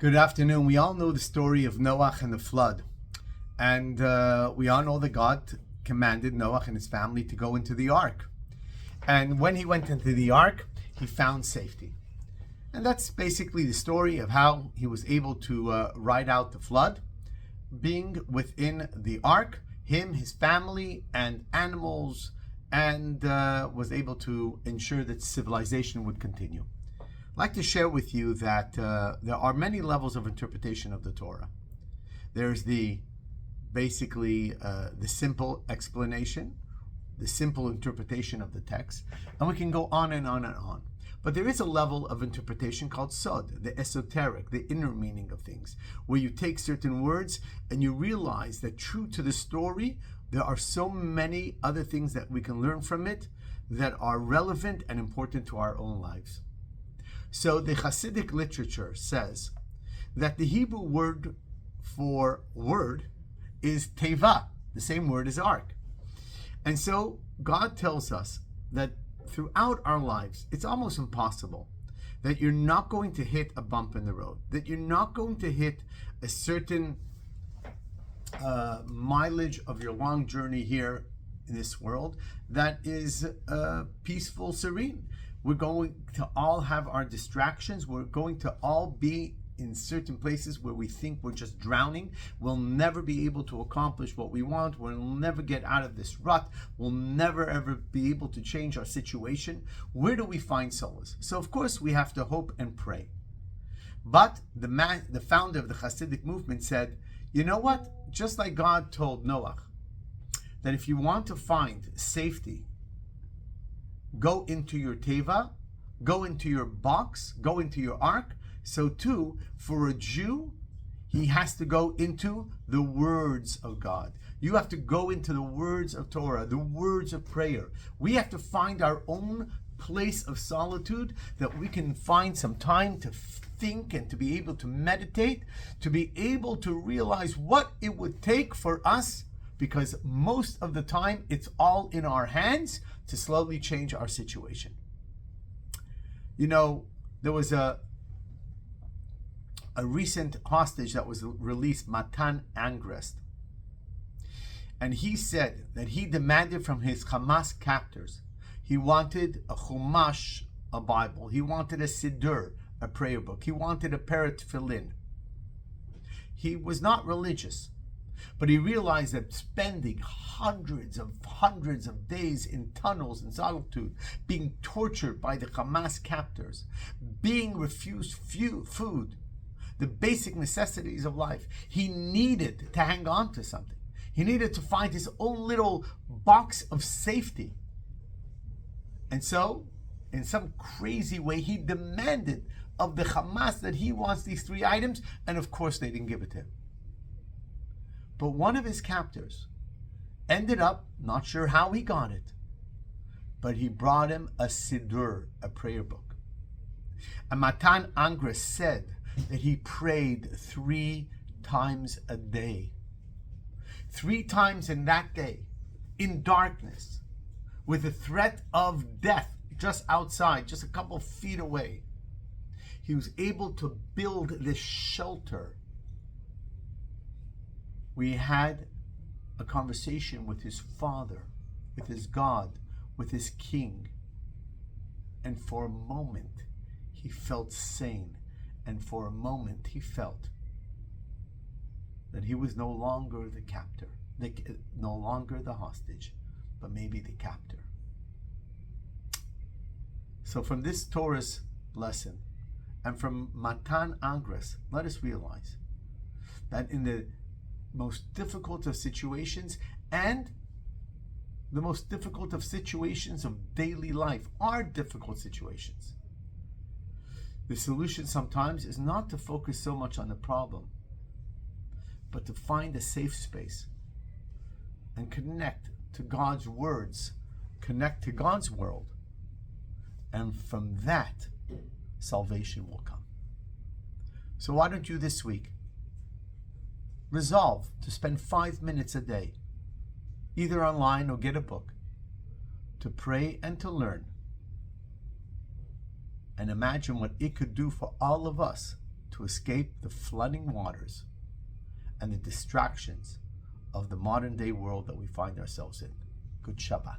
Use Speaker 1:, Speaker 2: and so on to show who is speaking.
Speaker 1: Good afternoon. We all know the story of Noah and the flood. And we all know that God commanded Noah and his family to go into the ark. And when he went into the ark, he found safety. And that's basically the story of how he was able to ride out the flood, being within the ark, him, his family, and animals, and was able to ensure that civilization would continue. I'd like to share with you that there are many levels of interpretation of the Torah. There's the simple explanation, the simple interpretation of the text, and we can go on and on and on. But there is a level of interpretation called sod, the esoteric, the inner meaning of things, where you take certain words and you realize that true to the story, there are so many other things that we can learn from it that are relevant and important to our own lives. So the Hasidic literature says that the Hebrew word for word is teva, the same word as ark. And so God tells us that throughout our lives, it's almost impossible that you're not going to hit a bump in the road, that you're not going to hit a certain mileage of your long journey here in this world that is peaceful, serene. We're going to all have our distractions. We're going to all be in certain places where we think we're just drowning. We'll never be able to accomplish what we want. We'll never get out of this rut. We'll never ever be able to change our situation. Where do we find solace? So of course we have to hope and pray. But the founder of the Hasidic movement said, you know what? Just like God told Noah that if you want to find safety, go into your teva, go into your box, go into your ark. So too, for a Jew, he has to go into the words of God. You have to go into the words of Torah, the words of prayer. We have to find our own place of solitude that we can find some time to think and to be able to meditate, to be able to realize what it would take for us, because most of the time it's all in our hands to slowly change our situation. You know, there was a recent hostage that was released, Raton. And he said that he demanded from his Hamas captors, he wanted a Chumash, a Bible. He wanted a Siddur, a prayer book. He wanted a pair of tefillin. He was not religious, but he realized that spending hundreds of days in tunnels in solitude, being tortured by the Hamas captors, being refused food, the basic necessities of life, he needed to hang on to something. He needed to find his own little box of safety. And so, in some crazy way, he demanded of the Hamas that he wants these 3 items, and of course they didn't give it to him. But one of his captors ended up, not sure how he got it, but he brought him a Siddur, a prayer book. And Raton said that he prayed 3 times a day. 3 times in that day, in darkness, with the threat of death just outside, just a couple feet away. He was able to build this shelter. We had a conversation with his father, with his God, with his king. And for a moment, he felt sane. And for a moment, he felt that he was no longer the captor, no longer the hostage, but maybe the captor. So from this Torah's lesson, and from Raton, let us realize that in the most difficult of situations, and the most difficult of situations of daily life are difficult situations. The solution sometimes is not to focus so much on the problem, but to find a safe space and connect to God's words, connect to God's world. And from that, salvation will come. So why don't you this week resolve to spend 5 minutes a day, either online or get a book, to pray and to learn, and imagine what it could do for all of us to escape the flooding waters and the distractions of the modern day world that we find ourselves in. Good Shabbat.